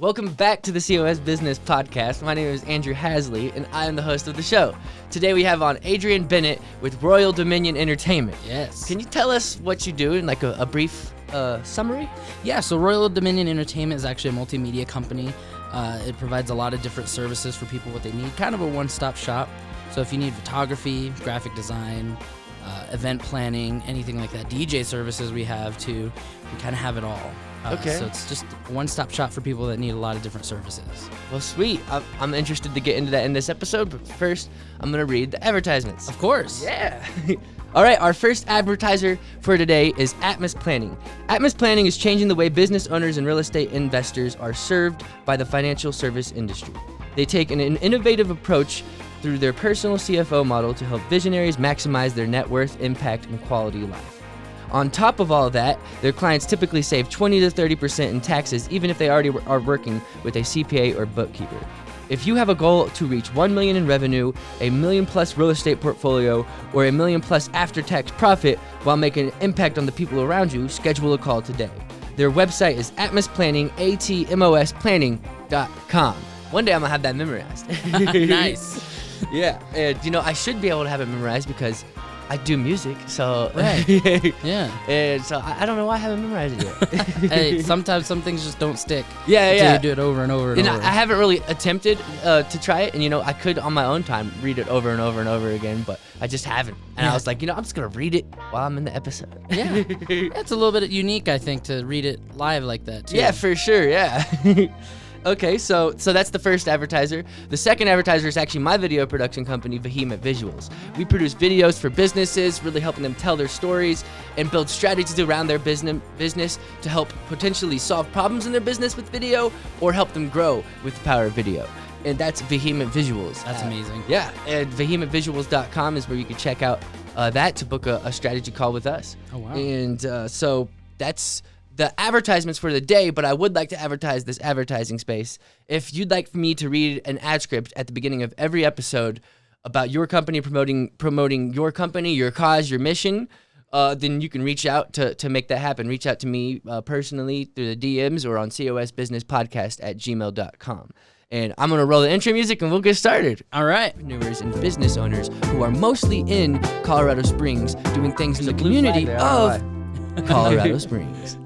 Welcome back to the COS Business Podcast. My name is Andrew Hasley, and I am the host of the show. Today we have on Adrian Bennett with Royal Dominion Entertainment. Yes. Can you tell us what you do in like a brief summary? Yeah, so Royal Dominion Entertainment is actually a multimedia company. It provides a lot of different services for people what they need, kind of a one-stop shop. So if you need photography, graphic design, event planning, anything like that, DJ services we have too, we kind of have it all. Okay. So it's just a one-stop shop for people that need a lot of different services. Well, sweet. I'm interested to get into that in this episode, but first I'm going to read the advertisements. Of course. Yeah. All right, our first advertiser for today is Atmos Planning. Atmos Planning is changing the way business owners and real estate investors are served by the financial service industry. They take an innovative approach through their personal CFO model to help visionaries maximize their net worth, impact, and quality of life. On top of all of that, their clients typically save 20 to 30% in taxes, even if they already are working with a CPA or bookkeeper. If you have a goal to reach $1 million in revenue, $1 million plus real estate portfolio, or $1 million plus after-tax profit while making an impact on the people around you, schedule a call today. Their website is Atmos Planning, atmosplanning.com. One day I'm gonna have that memorized. Nice. Yeah, and I should be able to have it memorized because I do music, so Right. Yeah. And so I don't know why I haven't memorized it yet. Hey, sometimes some things just don't stick. Yeah. Until you do it over and over and over. I haven't really attempted to try it, and I could on my own time read it over and over and over again, but I just haven't. And I was like, I'm just gonna read it while I'm in the episode. Yeah. It's a little bit unique, I think, to read it live like that too. Yeah, for sure. Yeah. Okay, so that's the first advertiser. The second advertiser is actually my video production company, Vehement Visuals. We produce videos for businesses, really helping them tell their stories and build strategies around their business to help potentially solve problems in their business with video or help them grow with the power of video. And that's Vehement Visuals. That's amazing. Yeah, and vehementvisuals.com is where you can check out that to book a strategy call with us. Oh, wow. And so that's the advertisements for the day, but I would like to advertise this advertising space. If you'd like for me to read an ad script at the beginning of every episode about your company, promoting your company, your cause, your mission, then you can reach out to make that happen. Reach out to me personally through the DMs or on cosbusinesspodcast@gmail.com. And I'm going to roll the intro music and we'll get started. All right. Entrepreneurs and business owners who are mostly in Colorado Springs doing things in the community of Colorado Springs.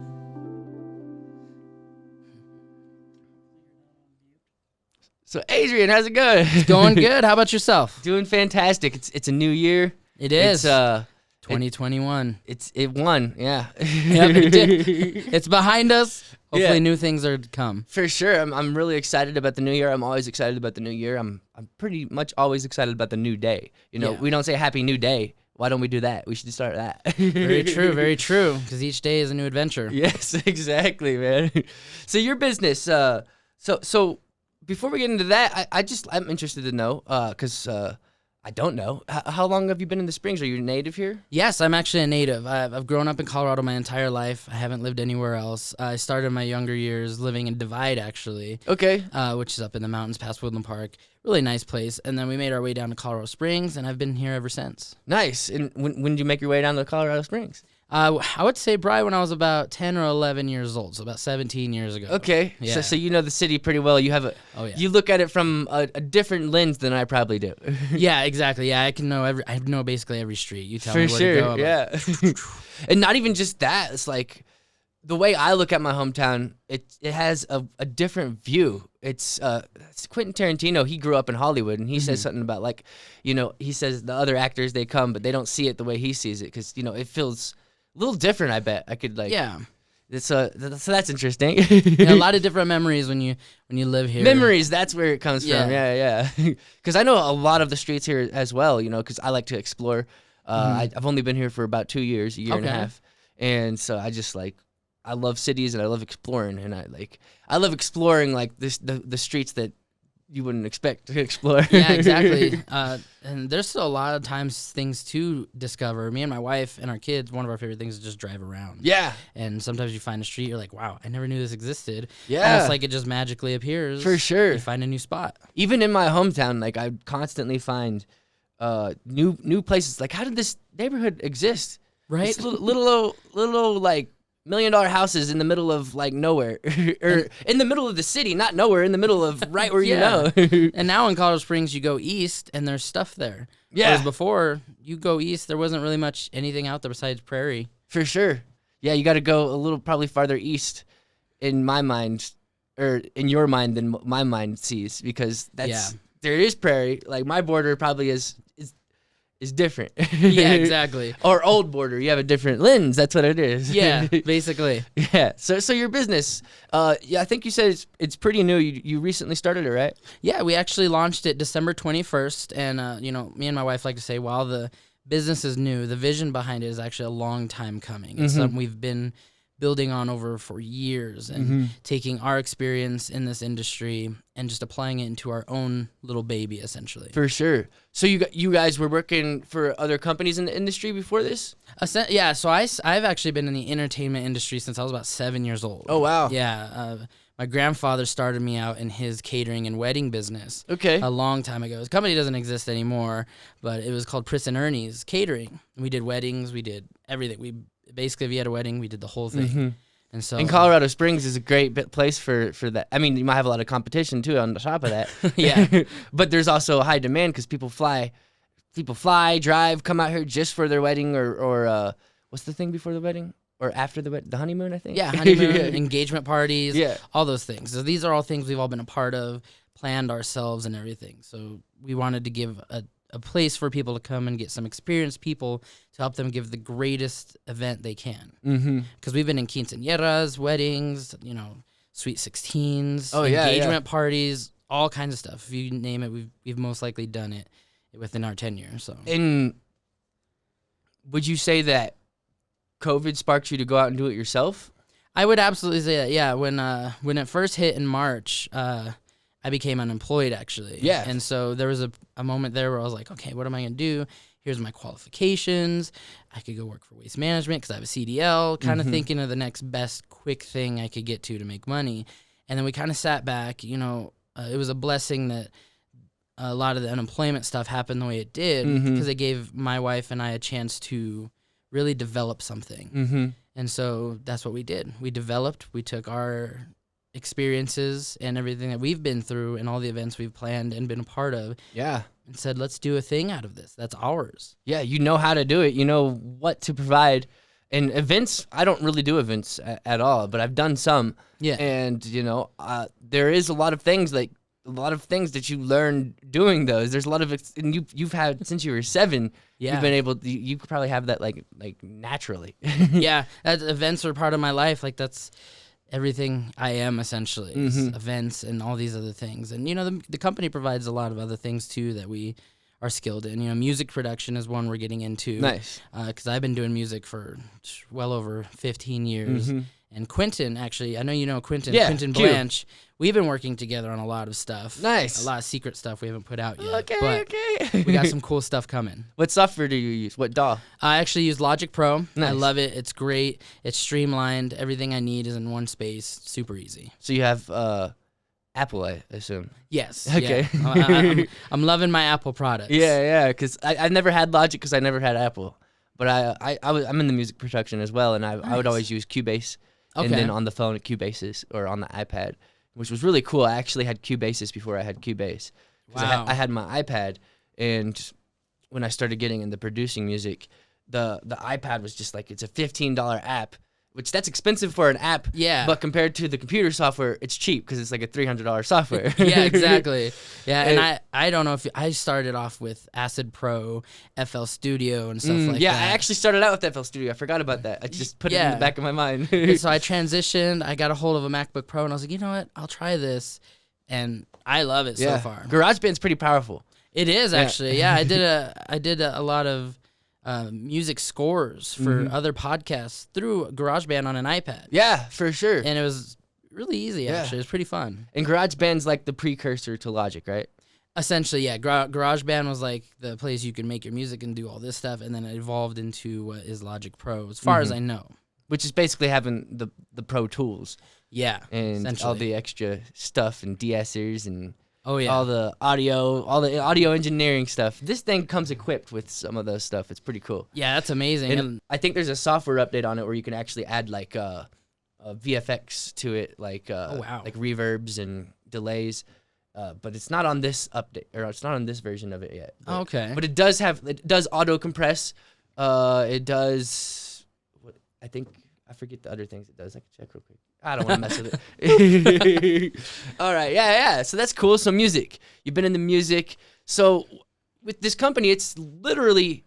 So Adrian, how's it going? It's going good. How about yourself? Doing fantastic. It's a new year. It is. It's 2021. it won, yeah. Yep, it did. It's behind us. Hopefully Yeah. new things are to come. For sure. I'm really excited about the new year. I'm always excited about the new year. I'm pretty much always excited about the new day. Yeah. We don't say happy new day. Why don't we do that? We should start that. Very true, very true. Because each day is a new adventure. Yes, exactly, man. So your business, so before we get into that, I'm interested to know, because I don't know. How long have you been in the Springs? Are you native here? Yes, I'm actually a native. I've grown up in Colorado my entire life. I haven't lived anywhere else. I started my younger years living in Divide, actually. Okay. Which is up in the mountains past Woodland Park. Really nice place. And then we made our way down to Colorado Springs, and I've been here ever since. Nice. And when did you make your way down to Colorado Springs? I would say probably when I was about 10 or 11 years old, so about 17 years ago. Okay. Yeah. So you know the city pretty well. You have Oh, yeah. You look at it from a different lens than I probably do. Yeah, exactly. Yeah, I know basically every street. You tell me For where sure. to go. I'm Yeah. And not even just that. It's like the way I look at my hometown, it has a different view. It's Quentin Tarantino. He grew up in Hollywood, and he says something about he says the other actors, they come, but they don't see it the way he sees it because it feels a little different. I bet I could Yeah. So that's interesting. Yeah, a lot of different memories when you live here. Memories, that's where it comes Yeah. from. Yeah. Because I know a lot of the streets here as well, because I like to explore. I've only been here for about 2 years, a year and a Okay. half. And so I just I love cities and I love exploring. And I love exploring the streets that you wouldn't expect to explore. Yeah, exactly. And there's still a lot of times things to discover. Me and my wife and our kids, one of our favorite things is just drive around. Yeah. And sometimes you find a street, you're like, wow, I never knew this existed. Yeah. Almost like it just magically appears. For sure. You find a new spot. Even in my hometown, I constantly find new places. Like, how did this neighborhood exist? Right? This little $1 million houses in the middle of like nowhere, or in the middle of the city, not nowhere, in the middle of right where you know. And now in Colorado Springs, you go east and there's stuff there. Yeah. Whereas before, you go east, there wasn't really much anything out there besides prairie. For sure. Yeah, you got to go a little probably farther east in my mind, or in your mind than my mind sees, because there is prairie. Like my border probably is different. Yeah, exactly. Or old border. You have a different lens. That's what it is. Yeah, basically. Yeah. So your business, I think you said it's pretty new. You recently started it, right? Yeah, we actually launched it December 21st. And, me and my wife like to say, while the business is new, the vision behind it is actually a long time coming. It's something we've been building on for years, and taking our experience in this industry and just applying it into our own little baby, essentially. For sure. So you guys were working for other companies in the industry before this? Yeah, so I've actually been in the entertainment industry since I was about 7 years old. Oh, wow. Yeah, my grandfather started me out in his catering and wedding business. Okay. A long time ago. His company doesn't exist anymore, but it was called Pris and Ernie's Catering. We did weddings, we did everything. Basically, if you had a wedding, we did the whole thing. And so, and Colorado Springs is a great place for that. I mean, you might have a lot of competition too on the top of that. Yeah. But there's also a high demand because people fly, drive, come out here just for their wedding, or what's the thing before the wedding or after the wedding? The honeymoon, I think. Yeah, honeymoon, engagement parties, all those things. So these are all things we've all been a part of, planned ourselves and everything. So we wanted to give a place for people to come and get some experienced people to help them give the greatest event they can. Because we've been in quinceañeras, weddings, sweet 16s, engagement parties, all kinds of stuff. If you name it, we've most likely done it within our tenure. So, and would you say that COVID sparked you to go out and do it yourself? I would absolutely say that. Yeah, when it first hit in March, I became unemployed, actually. Yeah. And so there was a moment there where I was like, okay, what am I going to do? Here's my qualifications. I could go work for waste management because I have a CDL, kind of thinking of the next best quick thing I could get to make money. And then we kind of sat back. It was a blessing that a lot of the unemployment stuff happened the way it did, because it gave my wife and I a chance to really develop something. And so that's what we did. We took our experiences and everything that we've been through and all the events we've planned and been a part of, and said, let's do a thing out of this that's ours. Yeah, you know how to do it, you know what to provide. And events, I don't really do events at all, but I've done some. And there is a lot of things that you learn doing those. There's a lot of and you've had since you were 7. You've been able to, you could probably have that like naturally. Yeah, events are part of my life. Like that's everything I am, essentially, is events and all these other things. And, the company provides a lot of other things, too, that we are skilled in. Music production is one we're getting into. Nice. Because I've been doing music for well over 15 years. And Quentin, actually, I know you know Quentin. Yeah, Quentin Blanche. We've been working together on a lot of stuff. Nice. A lot of secret stuff we haven't put out yet. Okay. We got some cool stuff coming. What software do you use? What DAW? I actually use Logic Pro. Nice. I love it. It's great. It's streamlined. Everything I need is in one space. Super easy. So you have Apple, I assume. Yes. Okay. Yeah. I'm loving my Apple products. Yeah, because I never had Logic because I never had Apple. But I'm in the music production as well, and I would always use Cubase. Okay. And then on the phone at Cubases or on the iPad, which was really cool. I actually had Cubases before I had Cubase. Wow. I had my iPad, and when I started getting into producing music, the iPad was just like, it's a $15 app, which that's expensive for an app. Yeah. But compared to the computer software, it's cheap because it's like a $300 software. Yeah, exactly. Yeah, and I don't know if I started off with Acid Pro, FL Studio, and stuff like that. Yeah, I actually started out with FL Studio. I forgot about that. I just put it in the back of my mind. And so I transitioned. I got a hold of a MacBook Pro, and I was like, you know what? I'll try this, and I love it so far. GarageBand's pretty powerful. It is, actually. Yeah, I did a lot of music scores for other podcasts through GarageBand on an iPad. Yeah, for sure. And it was really easy, actually. It was pretty fun. And GarageBand's like the precursor to Logic, right? Essentially, yeah. GarageBand was like the place you could make your music and do all this stuff, and then it evolved into what is Logic Pro, as far as I know. Which is basically having the Pro Tools. Yeah, And all the extra stuff and de-essers and Oh yeah. all the audio engineering stuff. This thing comes equipped with some of the stuff. It's pretty cool. Yeah, that's amazing. And I think there's a software update on it where you can actually add like a VFX to it, like oh wow. like reverbs and delays. But it's not on this update, or it's not on this version of it yet. But, Okay. But it does auto compress. It does. I forget the other things it does. I can check real quick. I don't want to mess with it. All right. Yeah. So that's cool. So music. You've been in the music. So with this company, it's literally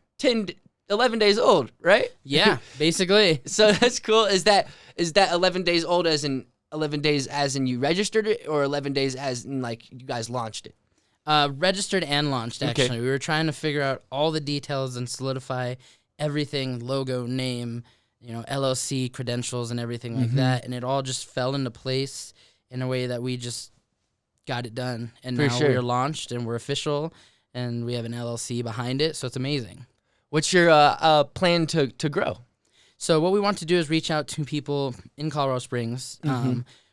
11 days old, right? Yeah, basically. So that's cool. Is that 11 days old as in 11 days as in you registered it, or 11 days as in like you guys launched it? Registered and launched, actually. Okay. We were trying to figure out all the details and solidify everything, logo, name, LLC credentials and everything like that. And it all just fell into place in a way that we just got it done. And For now sure. we're launched and we're official and we have an LLC behind it. So it's amazing. What's your plan to grow? So what we want to do is reach out to people in Colorado Springs.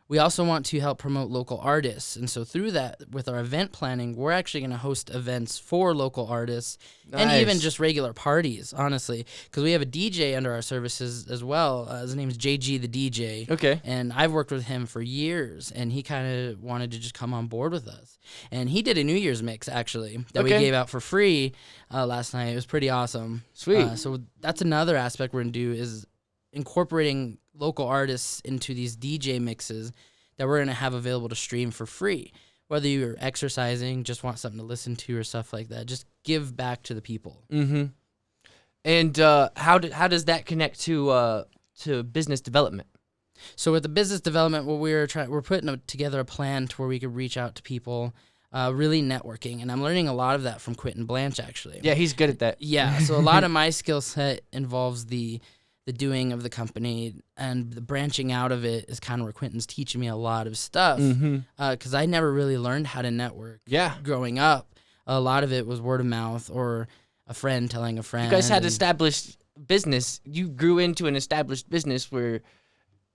We also want to help promote local artists. And so through that, with our event planning, we're actually going to host events for local artists and even just regular parties, honestly. Because we have a DJ under our services as well. His name is JG the DJ. Okay. And I've worked with him for years, and he kind of wanted to just come on board with us. And he did a New Year's mix, actually, that we gave out for free last night. It was pretty awesome. Sweet. So that's another aspect we're going to do is incorporating local artists into these DJ mixes that we're going to have available to stream for free. Whether you're exercising, just want something to listen to or stuff like that, just give back to the people. Mm-hmm. And how does that connect to business development? So with the business development, what we're putting together a plan to where we could reach out to people, really networking. And I'm learning a lot of that from Quentin Blanche, actually. Yeah, he's good at that. Yeah, so a lot of my skill set involves the doing of the company, and the branching out of it is kind of where Quentin's teaching me a lot of stuff, because I never really learned how to network. Yeah. Growing up, a lot of it was word of mouth or a friend telling a friend. You guys had established business. You grew into an established business where,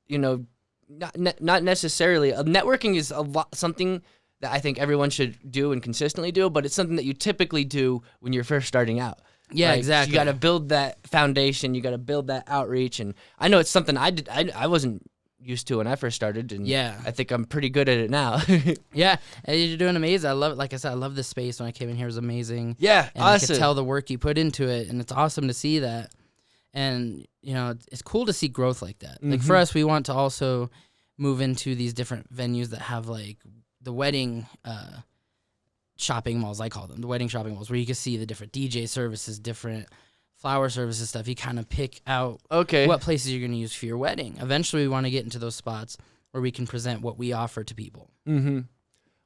not necessarily. Networking is something that I think everyone should do and consistently do, but it's something that you typically do when you're first starting out. Yeah, Like, exactly. You got to build that foundation. You got to build that outreach. And I know it's something I wasn't used to when I first started. And Yeah. I think I'm pretty good at it now. Yeah, and you're doing amazing. I love it. Like I said, I love this space. When I came in here, it was amazing. Yeah, and I awesome. could tell the work you put into it, and it's awesome to see that. And it's cool to see growth like that. Like for us, we want to also move into these different venues that have like the wedding shopping malls, I call them, the wedding shopping malls, where you can see the different DJ services, different flower services stuff. You kind of pick out what places you're going to use for your wedding. Eventually, we want to get into those spots where we can present what we offer to people. Mm-hmm.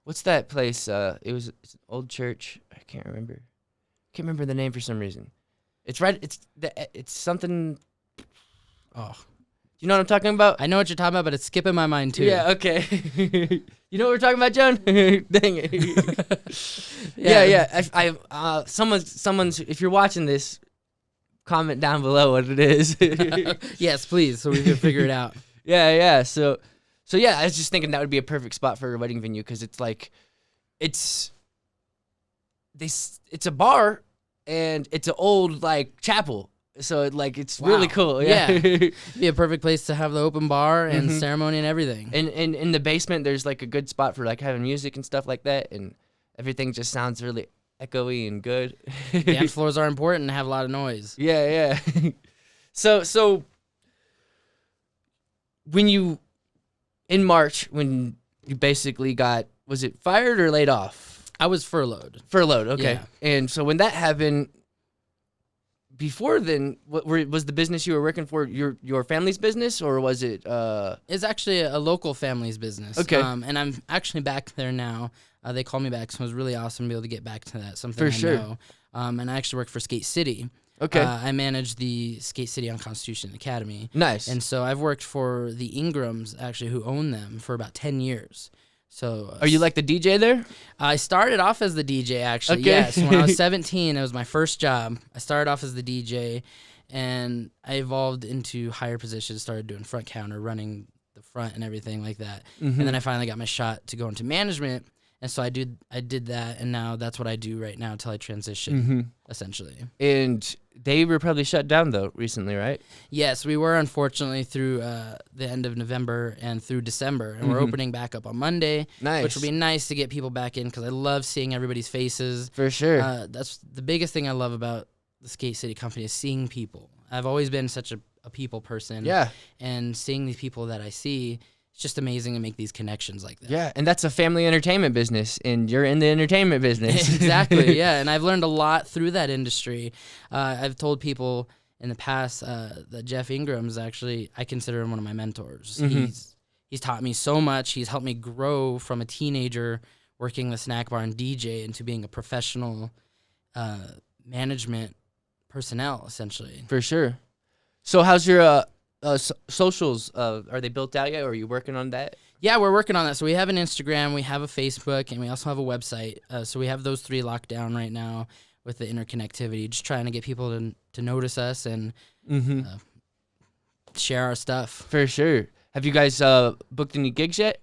What's that place? It's an old church. I can't remember. Can't remember the name for some reason. It's right. It's something. Oh, You know what I'm talking about? I know what you're talking about, but it's skipping my mind too. Yeah. Okay. You know what we're talking about, Joan? Dang it. Yeah. Someone's. If you're watching this, comment down below what it is. Yes, please, so we can figure it out. Yeah. So yeah, I was just thinking that would be a perfect spot for a wedding venue because it's like, it's a bar and it's an old like chapel. So it's really cool. Yeah. Be a perfect place to have the open bar and ceremony and everything. And in the basement, there's like a good spot for like having music and stuff like that, and everything just sounds really echoey and good. Dance floors are important and have a lot of noise. Yeah. So when you in March when you basically got, was it fired or laid off? I was furloughed. Furloughed. Okay. Yeah. And so when that happened. Before then, was the business you were working for your family's business, or was it? It's actually a local family's business. Okay. And I'm actually back there now. They called me back, so it was really awesome to be able to get back to that. Something For I sure. know. And I actually work for Skate City. Okay. I manage the Skate City on Constitution Academy. Nice. And so I've worked for the Ingrams, actually, who own them, for about 10 years. So Are you like the DJ there? I started off as the DJ, actually. Okay. Yes, when I was 17, it was my first job. I started off as the DJ, and I evolved into higher positions, started doing front counter, running the front and everything like that. And then I finally got my shot to go into management, And so I did that, and now that's what I do right now until I transition, essentially. And they were probably shut down, though, recently, right? Yes, we were, unfortunately, through the end of November and through December. And we're opening back up on Monday, which will be nice to get people back in because I love seeing everybody's faces. For sure. That's the biggest thing I love about the Skate City company is seeing people. I've always been such a people person. Yeah. And seeing these people that I see, it's just amazing to make these connections like that. Yeah, and that's a family entertainment business, and you're in the entertainment business. Exactly, yeah, and I've learned a lot through that industry. I've told people in the past that Jeff Ingram's actually, I consider him one of my mentors. He's taught me so much. He's helped me grow from a teenager working the snack bar and DJ into being a professional management personnel, essentially. For sure. So how's your socials? Are they built out yet, or are you working on that? Yeah, we're working on that. So we have an Instagram, we have a Facebook, and we also have a website. So we have those 3 locked down right now with the interconnectivity, just trying to get people to notice us and share our stuff. For sure. Have you guys booked any gigs yet?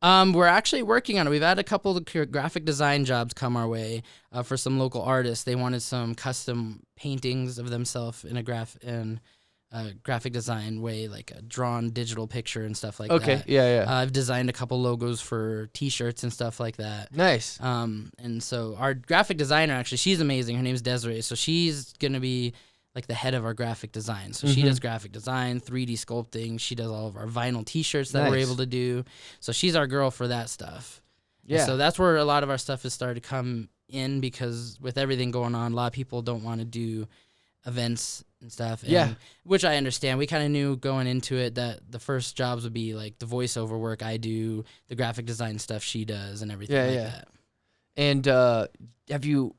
We're actually working on it. We've had a couple of graphic design jobs come our way for some local artists. They wanted some custom paintings of themselves in a graphic design way, like a drawn digital picture and stuff like that. Okay, yeah. I've designed a couple logos for T-shirts and stuff like that. Nice. And so our graphic designer, actually, she's amazing. Her name's Desiree. So she's going to be like the head of our graphic design. So she does graphic design, 3D sculpting. She does all of our vinyl T-shirts that we're able to do. So she's our girl for that stuff. Yeah. And so that's where a lot of our stuff has started to come in, because with everything going on, a lot of people don't want to do events and stuff. And, which I understand. We kind of knew going into it that the first jobs would be like the voiceover work I do, the graphic design stuff she does, and everything like that. And have you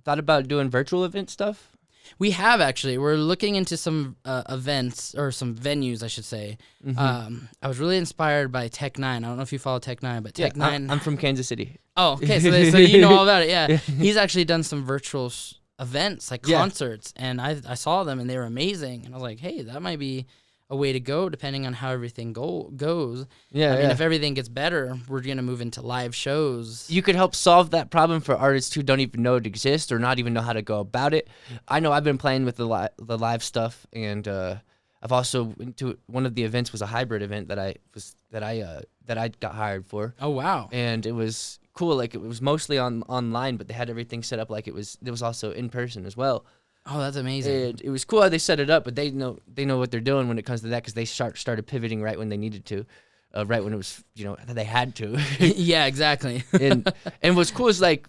thought about doing virtual event stuff? We have, actually. We're looking into some events, or some venues, I should say. I was really inspired by Tech 9. I don't know if you follow Tech 9, but Tech 9... I'm from Kansas City. Oh, okay, so you know all about it, yeah. He's actually done some virtual events, like concerts, and I saw them, and they were amazing. And I was like, hey, that might be a way to go, depending on how everything goes. I mean, if everything gets better, we're going to move into live shows. You could help solve that problem for artists who don't even know it exists or not even know how to go about it. I know I've been playing with the live stuff, and I've also one of the events was a hybrid event that I got hired for. Oh, wow. And it was cool. Like, it was mostly online, but they had everything set up like it was also in person as well. Oh, that's amazing. And it was cool how they set it up, but they know what they're doing when it comes to that, because they started pivoting right when they needed to, right when it was, they had to. Yeah, exactly. and what's cool is like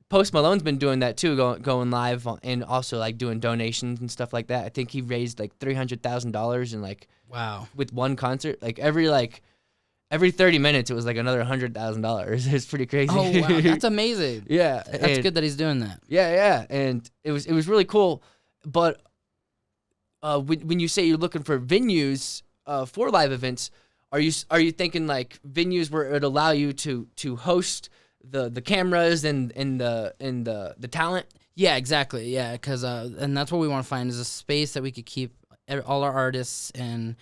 Post Malone's been doing that too, going live and also like doing donations and stuff like that. I think he raised like $300,000 and wow, with one concert. Like every 30 minutes, it was like another $100,000. It's pretty crazy. Oh, wow. That's amazing. Yeah. That's good that he's doing that. Yeah. And it was really cool. But when you say you're looking for venues for live events, are you thinking like venues where it would allow you to host the cameras and the talent? Yeah, exactly. Yeah, because and that's what we want to find, is a space that we could keep all our artists and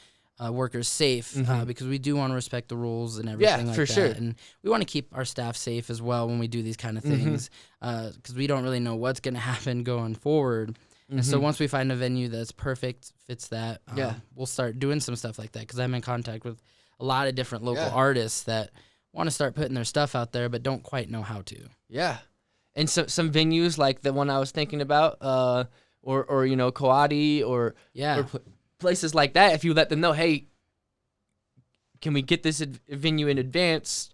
workers safe, because we do want to respect the rules and everything like that. Sure. And we want to keep our staff safe as well when we do these kind of things, because we don't really know what's going to happen going forward. And so once we find a venue that's perfect, fits that, we'll start doing some stuff like that, because I'm in contact with a lot of different local artists that want to start putting their stuff out there but don't quite know how to. Yeah. And some venues like the one I was thinking about, or Coati or places like that, if you let them know, hey, can we get this venue in advance?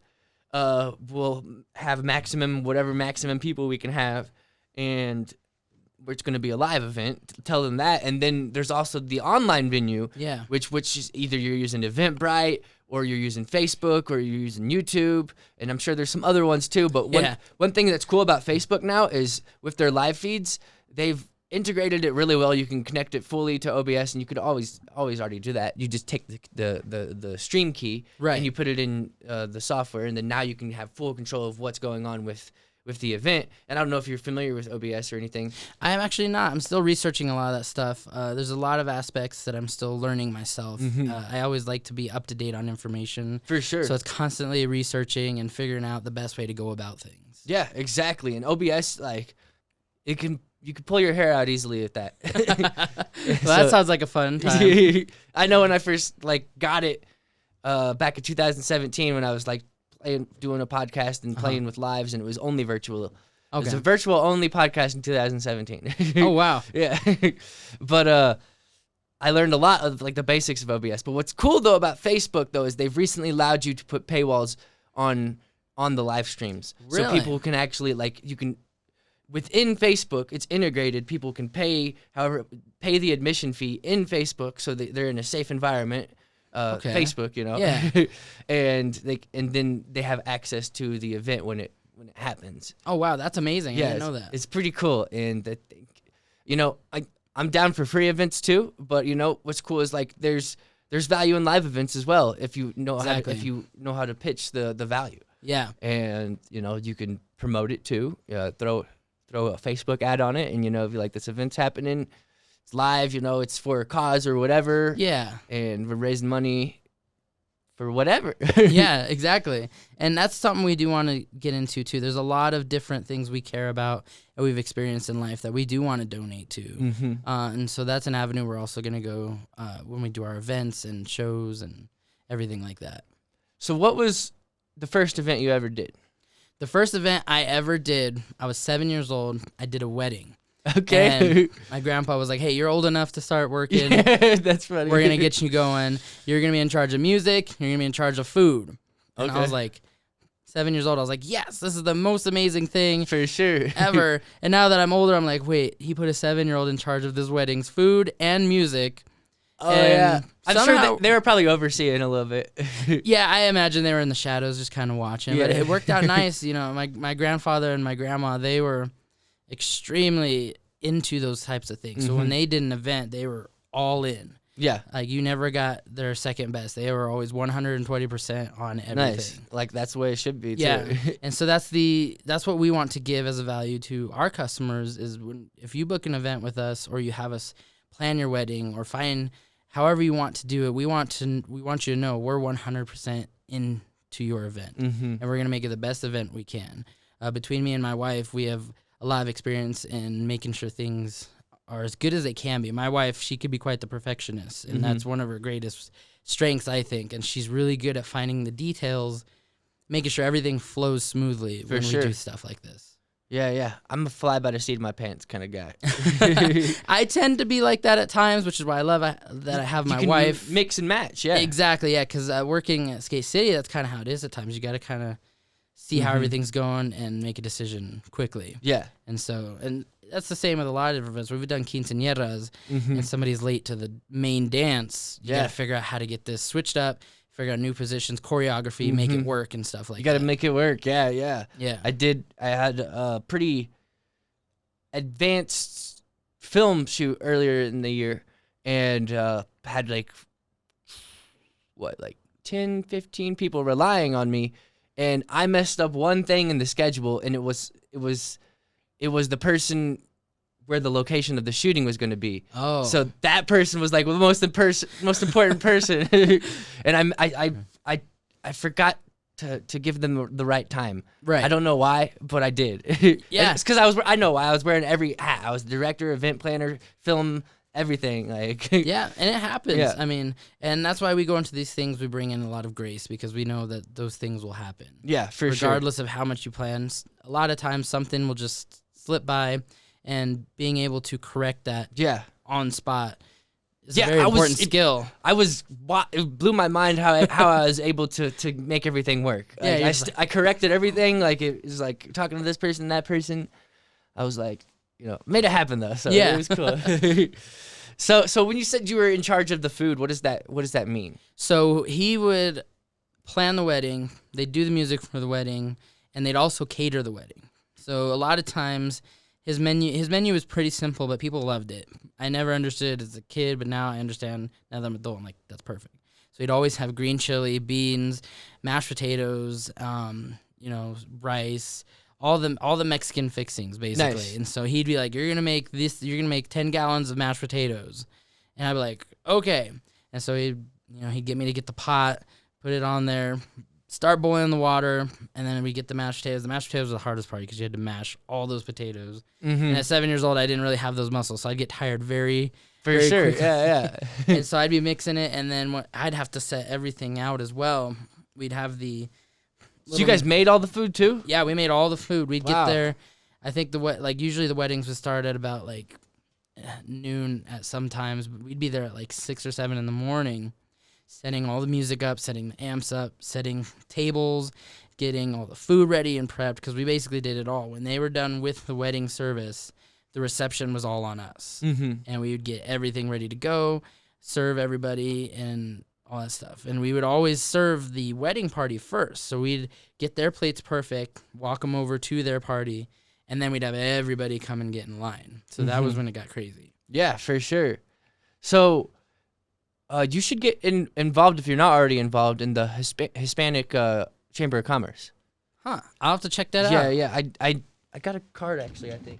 We'll have whatever maximum people we can have, and it's going to be a live event. Tell them that. And then there's also the online venue, which is either you're using Eventbrite or you're using Facebook or you're using YouTube, and I'm sure there's some other ones too. But one thing that's cool about Facebook now is with their live feeds, they've integrated it really well. You can connect it fully to OBS, and you could always already do that. You just take the stream key and you put it in the software, and then now you can have full control of what's going on with with the event. And I don't know if you're familiar with OBS or anything. I am actually not. I'm still researching a lot of that stuff. There's a lot of aspects that I'm still learning myself. I always like to be up to date on information. For sure. So it's constantly researching and figuring out the best way to go about things. Yeah, exactly. And OBS, like, you can pull your hair out easily with that. Well, that sounds like a fun time. I know when I first got it back in 2017 when I was doing a podcast and playing with lives, and it was only virtual. It was a virtual only podcast in 2017. Oh wow. Yeah. But I learned a lot of the basics of OBS. But what's cool though about Facebook though is they've recently allowed you to put paywalls on the live streams. Really? So people can actually you can within Facebook, it's integrated. People can pay the admission fee in Facebook, so they're in a safe environment. Facebook, Yeah. and then they have access to the event when it happens. Oh wow, that's amazing. Yeah, I didn't know that. It's pretty cool, and I'm down for free events too. But what's cool is there's value in live events as well if you know how to pitch the value. Yeah. And you can promote it too. Throw a Facebook ad on it, and if you this event's happening. It's live, it's for a cause or whatever. Yeah. And we're raising money for whatever. Yeah, exactly. And that's something we do want to get into, too. There's a lot of different things we care about and we've experienced in life that we do want to donate to. Mm-hmm. And so that's an avenue we're also going to go when we do our events and shows and everything like that. So what was the first event you ever did? The first event I ever did, I was 7 years old. I did a wedding. Okay. And my grandpa was like, hey, you're old enough to start working. Yeah, that's funny. We're going to get you going. You're going to be in charge of music. You're going to be in charge of food. And I was like, 7 years old. I was like, yes, this is the most amazing thing for sure ever. And now that I'm older, I'm like, wait, he put a 7-year-old in charge of this wedding's food and music. Oh, and yeah. I'm somehow, sure they were probably overseeing a little bit. Yeah, I imagine they were in the shadows just kind of watching. Yeah. But it worked out nice. My grandfather and my grandma, they were extremely into those types of things. So when they did an event, they were all in. Yeah. You never got their second best. They were always 120% on everything. Nice. That's the way it should be, too. Yeah. And so that's what we want to give as a value to our customers is if you book an event with us or you have us plan your wedding or find however you want to do it, we want you to know we're 100% into your event. And we're going to make it the best event we can. Between me and my wife, we have a lot of experience in making sure things are as good as they can be. My wife, she could be quite the perfectionist, and that's one of her greatest strengths, I think. And she's really good at finding the details, making sure everything flows smoothly when we do stuff like this. Yeah. I'm a fly by the seat of my pants kind of guy. I tend to be like that at times, which is why I love that I have my wife. Mix and match, yeah. Exactly, yeah, because working at Skate City, that's kind of how it is at times. You got to kind of see how everything's going and make a decision quickly. Yeah. And that's the same with a lot of different events. We've done quinceañeras and somebody's late to the main dance. You got to figure out how to get this switched up, figure out new positions, choreography, make it work and stuff like that. You got to make it work. Yeah. Yeah. I had a pretty advanced film shoot earlier in the year and had 10, 15 people relying on me. And I messed up one thing in the schedule, and it was the person where the location of the shooting was going to be. Oh, so that person was the most important person, and I forgot to give them the right time. Right. I don't know why, but I did. Yeah, it's because I know why. I was wearing every hat. I was director, event planner, film. Everything yeah, and it happens. Yeah. I mean, and that's why we go into these things. We bring in a lot of grace because we know that those things will happen. Yeah, for sure. Regardless of how much you plan, a lot of times something will just slip by, and being able to correct that on spot is a very important skill. It blew my mind how I was able to make everything work. I corrected everything. It was talking to this person, that person. I was made it happen though. So it was cool. So when you said you were in charge of the food, what does that mean? So he would plan the wedding, they'd do the music for the wedding, and they'd also cater the wedding. So a lot of times his menu was pretty simple, but people loved it. I never understood as a kid, but now I understand. Now that I'm an adult, I'm like, that's perfect. So he'd always have green chili, beans, mashed potatoes, rice, all the Mexican fixings basically. Nice. And so he'd be like, you're gonna make 10 gallons of mashed potatoes, and I'd be like, okay. And so he'd get me to get the pot, put it on there, start boiling the water, and then we get the mashed potatoes. The mashed potatoes was the hardest part because you had to mash all those potatoes. And at 7 years old, I didn't really have those muscles, so I'd get tired very For sure. quickly. Yeah. And so I'd be mixing it, and then I'd have to set everything out as well. We'd have the So you guys made all the food too? Yeah, we made all the food. We'd Wow. get there. I think usually the weddings would start at about noon at sometimes, but we'd be there at 6 or 7 in the morning, setting all the music up, setting the amps up, setting tables, getting all the food ready and prepped, because we basically did it all. When they were done with the wedding service, the reception was all on us. And we would get everything ready to go, serve everybody, and all that stuff. And we would always serve the wedding party first. So we'd get their plates perfect, walk them over to their party, and then we'd have everybody come and get in line. So that was when it got crazy. Yeah, for sure. So you should get involved if you're not already involved in the Hispanic Chamber of Commerce. Huh. I'll have to check that out. Yeah. I got a card actually, I think.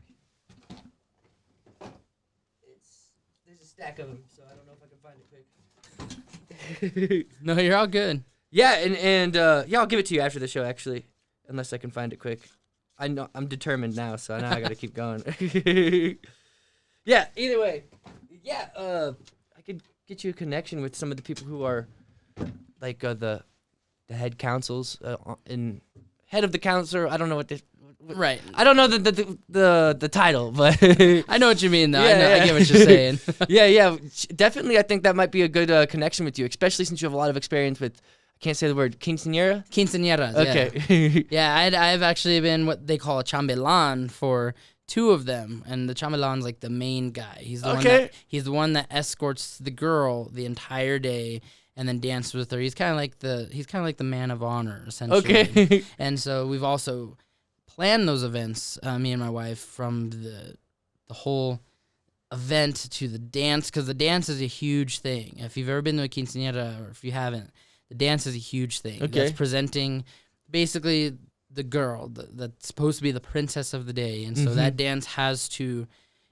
There's a stack of them, so I don't know if I can find it quick. No, you're all good. Yeah, and I'll give it to you after the show actually, unless I can find it quick. I know I'm determined now, so now I got to keep going. Yeah, either way. Yeah, I could get you a connection with some of the people who are the head councils and head of the council. I don't know what the Right. I don't know the title, but I know what you mean, though. I get what you're saying. yeah. Definitely, I think that might be a good connection with you, especially since you have a lot of experience with, I can't say the word, quinceañera? Quinceañeras, yeah. Okay. Yeah, I've actually been what they call a chambelán for 2 of them, and the chambelán's the main guy. He's the one that escorts the girl the entire day and then dances with her. He's kind of like the man of honor, essentially. Okay. And so we've also planned those events, me and my wife, from the whole event to the dance, because the dance is a huge thing. If you've ever been to a quinceañera, or if you haven't, the dance is a huge thing. Okay. That's presenting basically the girl that's supposed to be the princess of the day, and so that dance has to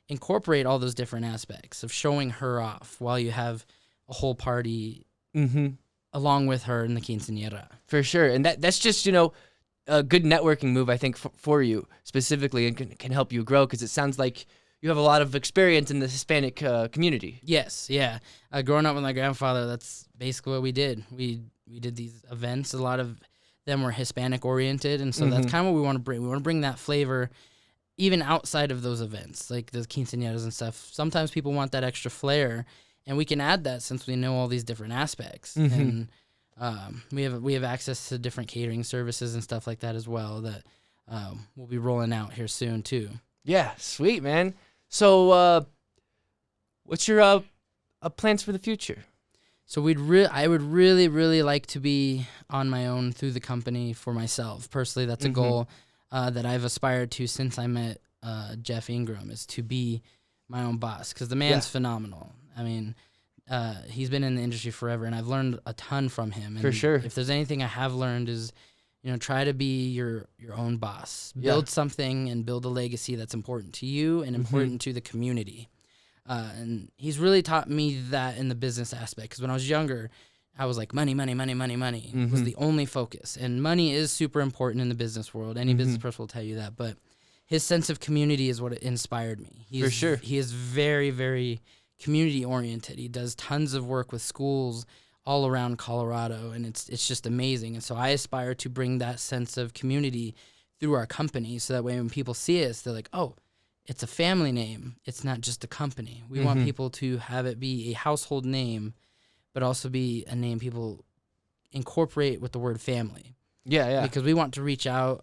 incorporate all those different aspects of showing her off while you have a whole party along with her in the quinceañera. For sure, and that's just a good networking move, I think, for you specifically, and can help you grow, because it sounds like you have a lot of experience in the Hispanic community. Yes, yeah. Growing up with my grandfather, that's basically what we did. We did these events. A lot of them were Hispanic oriented, and so that's kind of what we want to bring. We want to bring that flavor even outside of those events, like the quinceañeras and stuff. Sometimes people want that extra flair, and we can add that since we know all these different aspects. And we have access to different catering services and stuff like that as well that we'll be rolling out here soon too. Yeah, sweet, man. So, what's your plans for the future? So I would really, really like to be on my own through the company for myself. Personally, that's a goal that I've aspired to since I met Jeff Ingram, is to be my own boss, because the man's phenomenal. I mean, he's been in the industry forever, and I've learned a ton from him. And for sure. If there's anything I have learned is, try to be your own boss. Build something and build a legacy that's important to you and important to the community. And he's really taught me that in the business aspect, because when I was younger, I was like, money was the only focus. And money is super important in the business world. Any business person will tell you that. But his sense of community is what inspired me. For sure. He is very, very community-oriented. He does tons of work with schools all around Colorado, and it's just amazing. And so I aspire to bring that sense of community through our company, so that way when people see us, they're like, oh, it's a family name. It's not just a company. We want people to have it be a household name, but also be a name people incorporate with the word family. Yeah. Because we want to reach out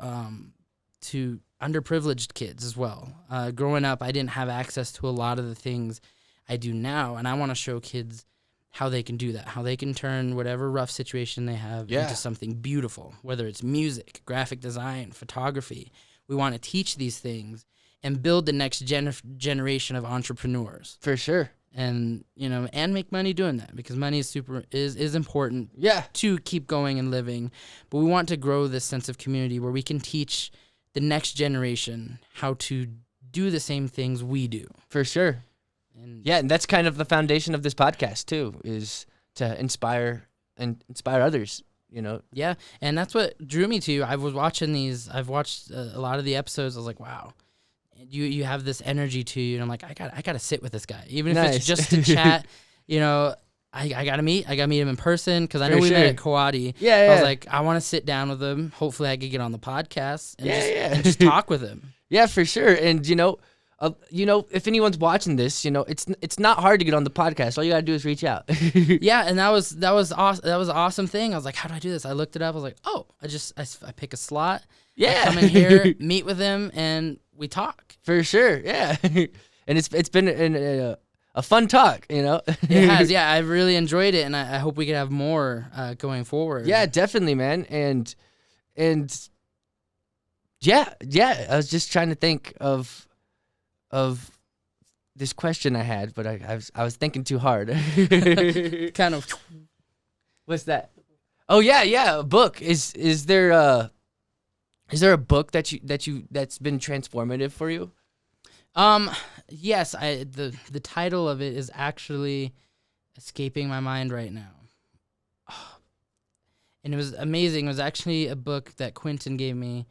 to underprivileged kids as well. Growing up, I didn't have access to a lot of the things I do now, and I want to show kids how they can do that, how they can turn whatever rough situation they have into something beautiful, whether it's music, graphic design, photography. We want to teach these things and build the next generation of entrepreneurs. For sure. And, and make money doing that, because money is important to keep going and living. But we want to grow this sense of community where we can teach the next generation how to do the same things we do. For sure. And Yeah, and that's kind of the foundation of this podcast too, is to inspire others, you know. Yeah, and that's what drew me to you. I've watched a lot of the episodes. I was like, wow, you have this energy to you, and I'm like, I got to sit with this guy, even if it's just to chat. You know, I got to meet him in person, because I know we met at Kawadi. Yeah, I was like, I want to sit down with him. Hopefully, I could get on the podcast and just talk with him. Yeah, for sure. And you know, if anyone's watching this, you know, it's not hard to get on the podcast. All you gotta do is reach out. Yeah, and that was awesome. That was an awesome thing. I was like, how do I do this? I looked it up. I was like, oh, I pick a slot. Yeah, I come in here, meet with him, and we talk. For sure. Yeah, and it's been a fun talk. You know, it has. Yeah, I've really enjoyed it, and I hope we could have more going forward. Yeah, definitely, man. And yeah. I was just trying to think of this question I had, but I was thinking too hard. Kind of. What's that? Oh yeah, a book. Is there a book that's been transformative for you? Yes, the title of it is actually escaping my mind right now. And it was amazing. It was actually a book that Quentin gave me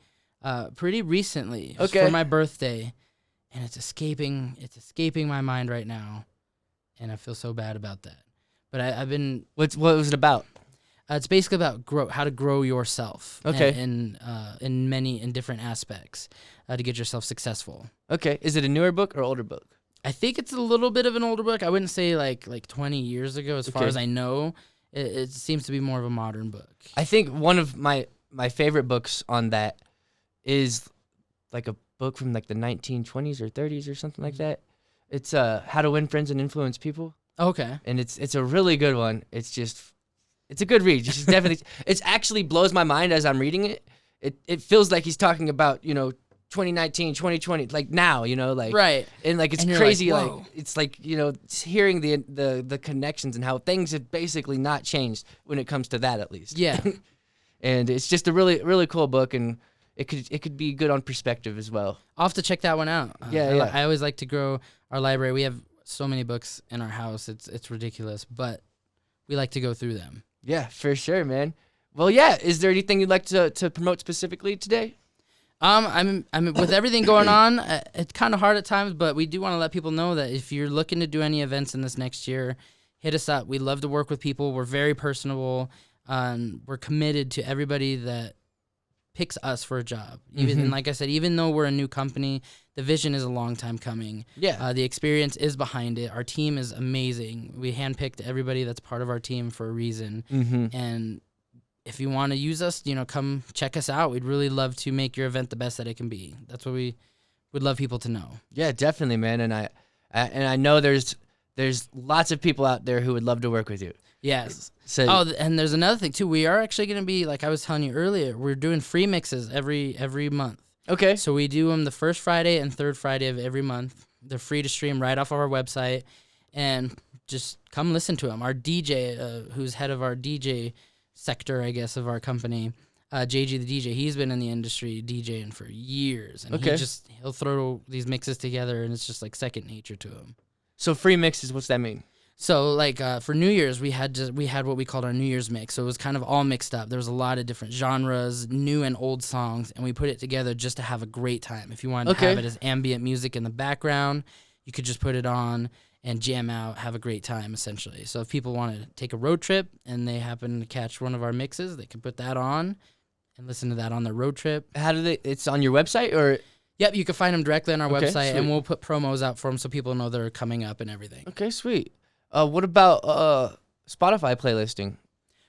pretty recently. It was for my birthday. And it's escaping my mind right now, and I feel so bad about that. But I've been. What was it about? It's basically about how to grow yourself. Okay. In different aspects, to get yourself successful. Okay. Is it a newer book or older book? I think it's a little bit of an older book. I wouldn't say like 20 years ago, as far as I know. It seems to be more of a modern book. I think one of my favorite books on that is like a book from like the 1920s or 30s or something like that. It's How to Win Friends and Influence People. Okay. And it's a really good one. It's a good read. You should definitely. It actually blows my mind as I'm reading it. It feels like he's talking about, you know, 2019, 2020, like now, you know, like right. And like it's crazy, like it's like, you know, hearing the connections and how things have basically not changed when it comes to that, at least. Yeah. And it's just a really really cool book, and it could be good on perspective as well. I'll have to check that one out. I always like to grow our library. We have so many books in our house. It's ridiculous, but we like to go through them. Yeah, for sure, man. Well, yeah. Is there anything you'd like to promote specifically today? I'm with everything going on, it's kind of hard at times, but we do want to let people know that if you're looking to do any events in this next year, hit us up. We love to work with people. We're very personable. We're committed to everybody that picks us for a job. And like I said, even though we're a new company, the vision is a long time coming. Yeah. The experience is behind it. Our team is amazing. We handpicked everybody that's part of our team for a reason. And if you want to use us, you know, come check us out. We'd really love to make your event the best that it can be. That's what we would love people to know. Yeah, definitely, man. And I know there's lots of people out there who would love to work with you. Yes. So, and there's another thing too. We are actually going to be, like I was telling you earlier, we're doing free mixes every month. Okay. So we do them the first Friday and third Friday of every month. They're free to stream right off of our website, and just come listen to them. Our DJ, who's head of our DJ sector, I guess, of our company, JG the DJ, he's been in the industry DJing for years, and he'll throw these mixes together, and it's just like second nature to him. So free mixes, what's that mean? So like for New Year's, we had what we called our New Year's mix. So it was kind of all mixed up. There was a lot of different genres, new and old songs, and we put it together just to have a great time. If you wanted to have it as ambient music in the background, you could just put it on and jam out, have a great time, essentially. So if people want to take a road trip and they happen to catch one of our mixes, they can put that on and listen to that on their road trip. How do they? It's on your website, or? Yep, you can find them directly on our website, sweet. and we'll put promos out for them so people know they're coming up and everything. Okay, sweet. What about Spotify playlisting?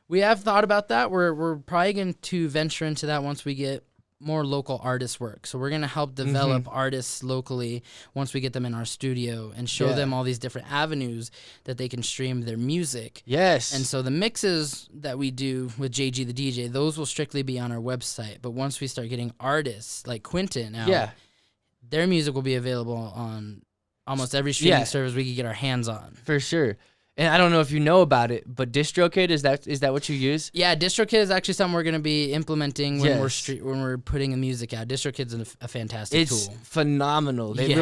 We have thought about that. We're probably going to venture into that once we get more local artist work. So we're going to help develop artists locally once we get them in our studio and show them all these different avenues that they can stream their music. Yes. And so the mixes that we do with JG the DJ, those will strictly be on our website. But once we start getting artists like Quinton out, their music will be available on almost every streaming service we could get our hands on. For sure. And I don't know if you know about it, but DistroKid, is that what you use? Yeah, DistroKid is actually something we're going to be implementing when Yes. when we're putting the music out. DistroKid's a fantastic It's tool. phenomenal. They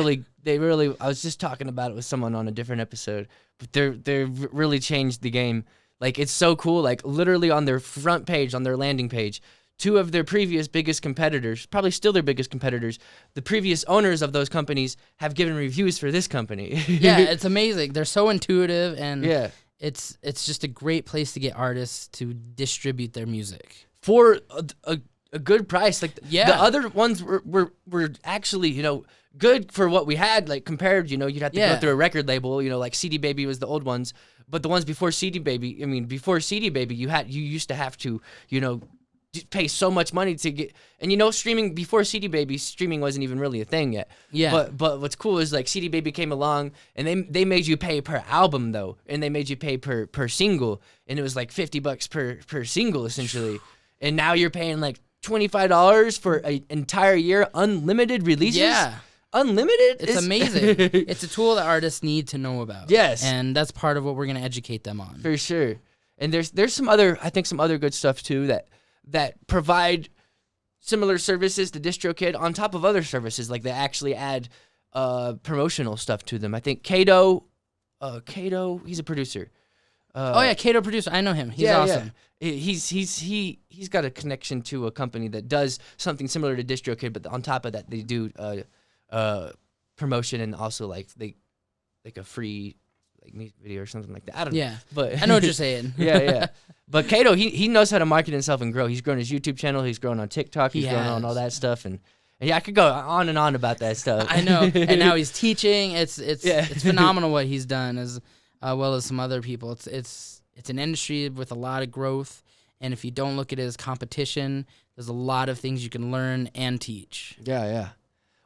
really. I was just talking about it with someone on a different episode, but they've really changed the game. Like, it's so cool. Like, literally on their front page, on their landing page, 2 of their previous biggest competitors, probably still their biggest competitors, the previous owners of those companies have given reviews for this company. Yeah, it's amazing. They're so intuitive, and Yeah. it's just a great place to get artists to distribute their music. For a good price. Like, Yeah. the other ones were actually, good for what we had, like, compared, you'd have to go Yeah. through a record label, like CD Baby was the old ones, but the ones before CD Baby, you used to have to, pay so much money to get, and streaming before CD Baby, streaming wasn't even really a thing yet. Yeah. But what's cool is, like, CD Baby came along, and they made you pay per album though, and they made you pay per single, and it was like $50 per single essentially, and now you're paying like $25 for an entire year, unlimited releases. Yeah. Unlimited. It's amazing. It's a tool that artists need to know about. Yes. And that's part of what we're going to educate them on. For sure. And there's some other good stuff too that provide similar services to DistroKid on top of other services. Like, they actually add promotional stuff to them. I think Kato, he's a producer. Oh yeah, Cato producer. I know him. He's awesome. Yeah. He's got a connection to a company that does something similar to DistroKid, but on top of that, they do promotion and also like a free like music video or something like that. I don't know. Yeah, But I know what you're saying. yeah. But Kato, he knows how to market himself and grow. He's grown his YouTube channel. He's grown on TikTok. He's grown on all that stuff. And yeah, I could go on and on about that stuff. I know. And now he's teaching. It's phenomenal what he's done, as well as some other people. It's an industry with a lot of growth, and if you don't look at it as competition, there's a lot of things you can learn and teach. Yeah.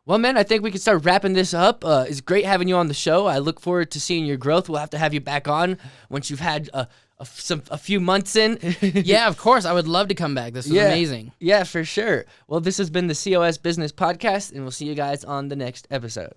Well, man, I think we can start wrapping this up. It's great having you on the show. I look forward to seeing your growth. We'll have to have you back on once you've had a few months in. Yeah, of course. I would love to come back. This was amazing. Yeah, for sure. Well, this has been the COS Business Podcast, and we'll see you guys on the next episode.